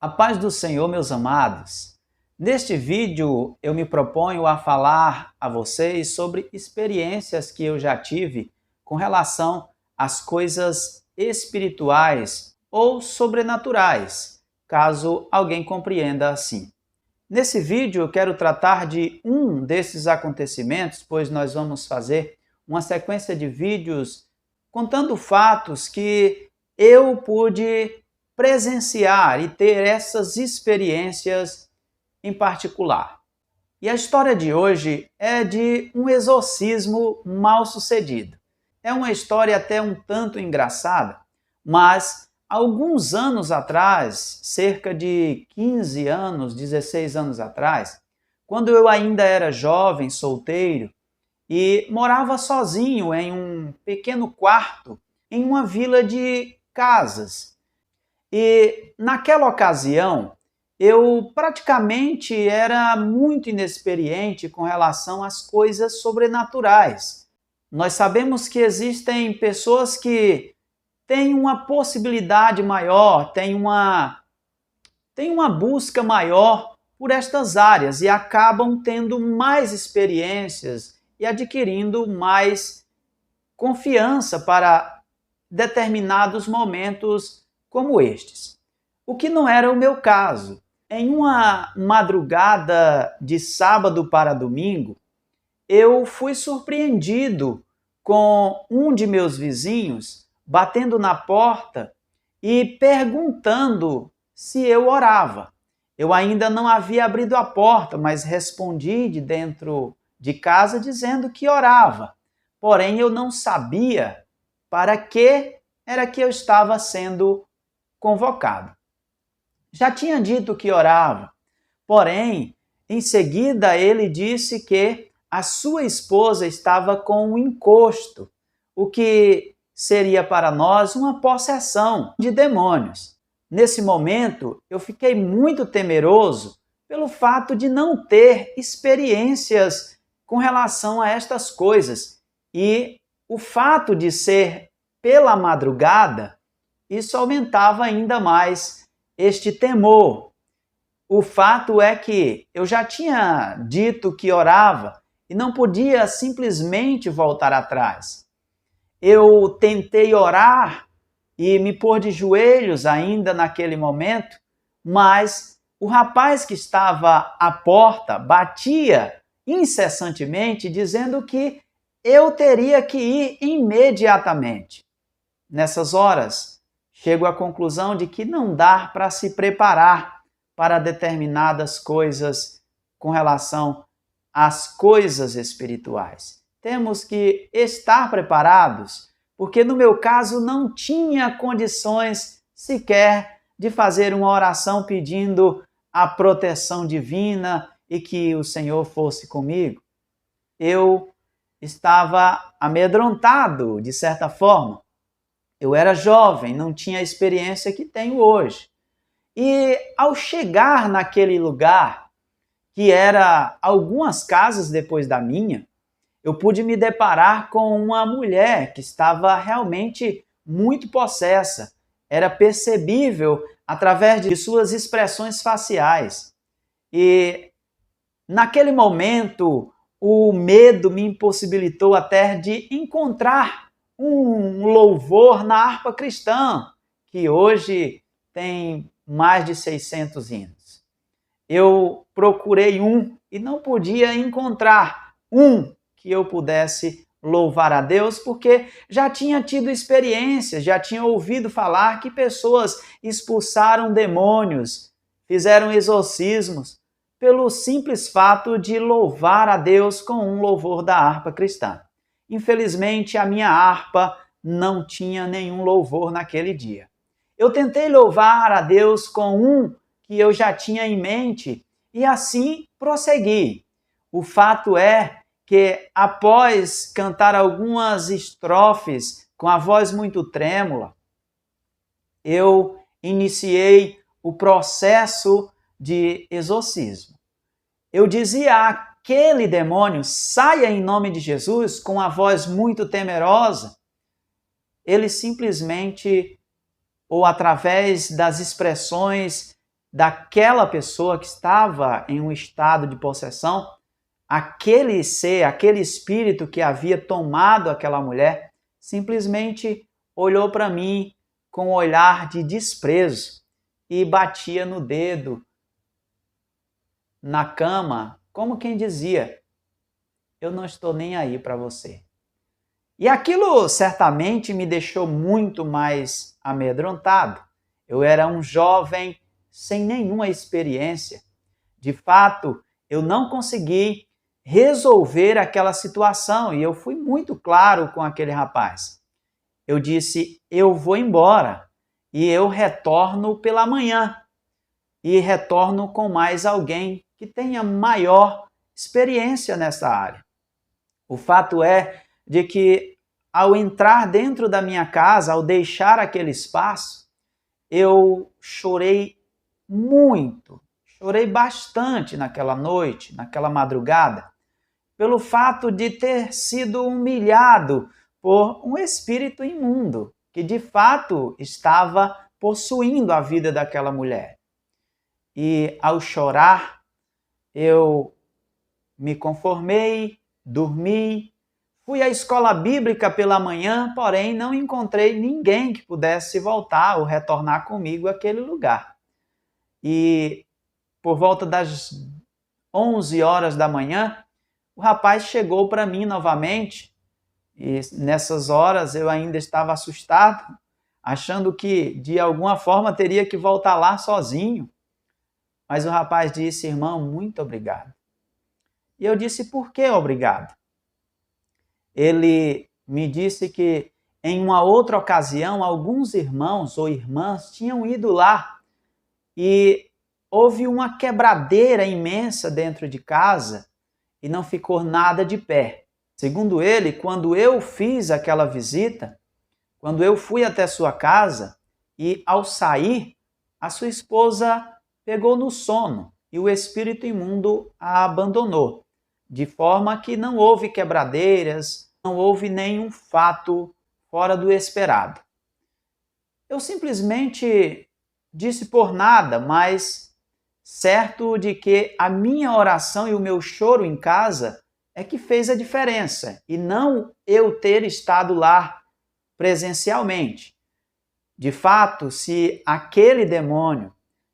A paz do Senhor, meus amados. Neste vídeo eu me proponho a falar a vocês sobre experiências que eu já tive com relação às coisas espirituais ou sobrenaturais, caso alguém compreenda assim. Nesse vídeo eu quero tratar de um desses acontecimentos, pois nós vamos fazer uma sequência de vídeos contando fatos que eu pude presenciar e ter essas experiências em particular. E a história de hoje é de um exorcismo mal sucedido. É uma história até um tanto engraçada, mas alguns anos atrás, cerca de 15 anos, 16 anos atrás, quando eu ainda era jovem, solteiro, e morava sozinho em um pequeno quarto em uma vila de casas. E naquela ocasião, eu praticamente era muito inexperiente com relação às coisas sobrenaturais. Nós sabemos que existem pessoas que têm uma possibilidade maior, têm uma busca maior por estas áreas e acabam tendo mais experiências e adquirindo mais confiança para determinados momentos como estes. O que não era o meu caso. Em uma madrugada de sábado para domingo, eu fui surpreendido com um de meus vizinhos batendo na porta e perguntando se eu orava. Eu ainda não havia abrido a porta, mas respondi de dentro de casa dizendo que orava. Porém, eu não sabia para que era que eu estava sendo convocado. Já tinha dito que orava, porém, em seguida ele disse que a sua esposa estava com um encosto, o que seria para nós uma possessão de demônios. Nesse momento, eu fiquei muito temeroso pelo fato de não ter experiências com relação a estas coisas. E o fato de ser pela madrugada, isso aumentava ainda mais este temor. O fato é que eu já tinha dito que orava e não podia simplesmente voltar atrás. Eu tentei orar e me pôr de joelhos ainda naquele momento, mas o rapaz que estava à porta batia incessantemente dizendo que eu teria que ir imediatamente. Nessas horas, chego à conclusão de que não dá para se preparar para determinadas coisas com relação às coisas espirituais. Temos que estar preparados, porque no meu caso não tinha condições sequer de fazer uma oração pedindo a proteção divina e que o Senhor fosse comigo. Eu estava amedrontado, de certa forma. Eu era jovem, não tinha a experiência que tenho hoje. E ao chegar naquele lugar, que era algumas casas depois da minha, eu pude me deparar com uma mulher que estava realmente muito possessa. Era percebível através de suas expressões faciais. E naquele momento, o medo me impossibilitou até de encontrar um louvor na harpa cristã, que hoje tem mais de 600 hinos. Eu procurei um e não podia encontrar um que eu pudesse louvar a Deus, porque já tinha tido experiências, já tinha ouvido falar que pessoas expulsaram demônios, fizeram exorcismos, pelo simples fato de louvar a Deus com um louvor da harpa cristã. Infelizmente, a minha harpa não tinha nenhum louvor naquele dia. Eu tentei louvar a Deus com um que eu já tinha em mente e assim prossegui. O fato é que, após cantar algumas estrofes com a voz muito trêmula, eu iniciei o processo de exorcismo. Eu dizia aquele demônio, saia em nome de Jesus, com a voz muito temerosa. Ele simplesmente, ou através das expressões daquela pessoa que estava em um estado de possessão, aquele ser, aquele espírito que havia tomado aquela mulher, simplesmente olhou para mim com um olhar de desprezo e batia no dedo na cama, como quem dizia: eu não estou nem aí para você. E aquilo certamente me deixou muito mais amedrontado. Eu era um jovem sem nenhuma experiência. De fato, eu não consegui resolver aquela situação e eu fui muito claro com aquele rapaz. Eu disse: eu vou embora e eu retorno pela manhã e retorno com mais alguém que tenha maior experiência nessa área. O fato é de que ao entrar dentro da minha casa, ao deixar aquele espaço, eu chorei muito, chorei bastante naquela noite, naquela madrugada, pelo fato de ter sido humilhado por um espírito imundo que de fato estava possuindo a vida daquela mulher. E ao chorar, eu me conformei, dormi, fui à escola bíblica pela manhã, porém não encontrei ninguém que pudesse voltar ou retornar comigo àquele lugar. E por volta das 11 horas da manhã, o rapaz chegou para mim novamente e nessas horas eu ainda estava assustado, achando que de alguma forma teria que voltar lá sozinho. Mas o rapaz disse: irmão, muito obrigado. E eu disse: por que obrigado? Ele me disse que em uma outra ocasião alguns irmãos ou irmãs tinham ido lá e houve uma quebradeira imensa dentro de casa e não ficou nada de pé. Segundo ele, quando eu fiz aquela visita, quando eu fui até sua casa e ao sair, a sua esposa pegou no sono e o espírito imundo a abandonou, de forma que não houve quebradeiras, não houve nenhum fato fora do esperado. Eu simplesmente disse por nada, mas certo de que a minha oração e o meu choro em casa é que fez a diferença, e não eu ter estado lá presencialmente. De fato, se aquele demônio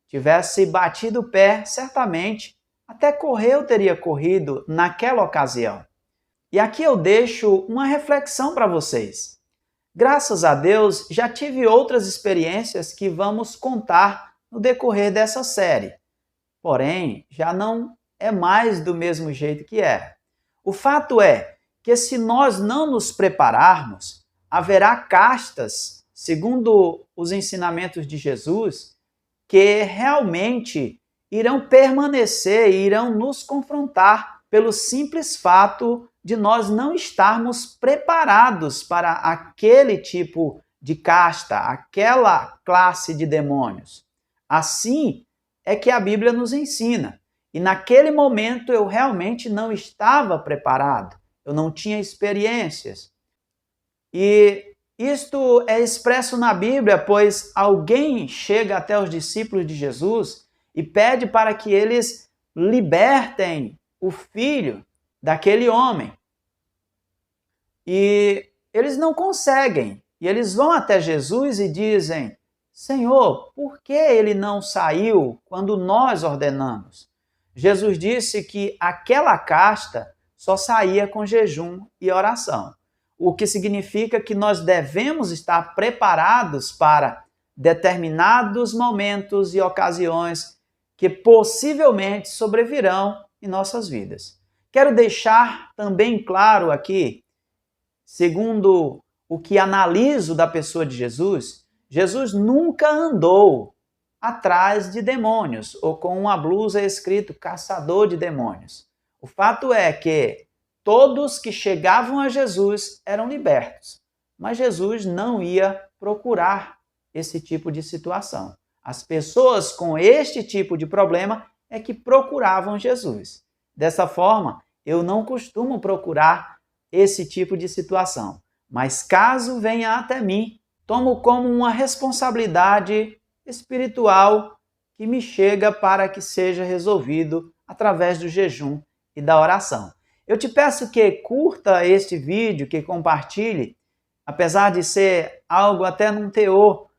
tivesse batido o pé, certamente até correr eu teria corrido naquela ocasião. E aqui eu deixo uma reflexão para vocês. Graças a Deus, já tive outras experiências que vamos contar no decorrer dessa série. Porém, já não é mais do mesmo jeito que era. O fato é que se nós não nos prepararmos, haverá castas, segundo os ensinamentos de Jesus, que realmente irão permanecer e irão nos confrontar pelo simples fato de nós não estarmos preparados para aquele tipo de casta, aquela classe de demônios. Assim é que a Bíblia nos ensina. E naquele momento eu realmente não estava preparado, eu não tinha experiências. E isto é expresso na Bíblia, pois alguém chega até os discípulos de Jesus e pede para que eles libertem o filho daquele homem. E eles não conseguem. E eles vão até Jesus e dizem: Senhor, por que ele não saiu quando nós ordenamos? Jesus disse que aquela casta só saía com jejum e oração. O que significa que nós devemos estar preparados para determinados momentos e ocasiões que possivelmente sobrevirão em nossas vidas. Quero deixar também claro aqui, segundo o que analiso da pessoa de Jesus, Jesus nunca andou atrás de demônios ou com uma blusa escrito caçador de demônios. O fato é que todos que chegavam a Jesus eram libertos, mas Jesus não ia procurar esse tipo de situação. As pessoas com este tipo de problema é que procuravam Jesus. Dessa forma, eu não costumo procurar esse tipo de situação, mas caso venha até mim, tomo como uma responsabilidade espiritual que me chega para que seja resolvido através do jejum e da oração. Eu te peço que curta este vídeo, que compartilhe, apesar de ser algo até num teor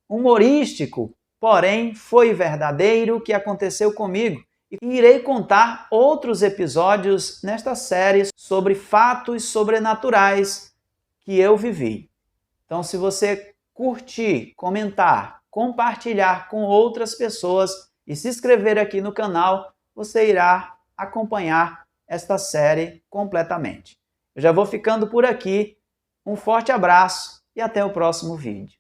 humorístico, porém foi verdadeiro o que aconteceu comigo. E irei contar outros episódios nesta série sobre fatos sobrenaturais que eu vivi. Então, se você curtir, comentar, compartilhar com outras pessoas e se inscrever aqui no canal, você irá acompanhar esta série completamente. Eu já vou ficando por aqui. Um forte abraço e até o próximo vídeo.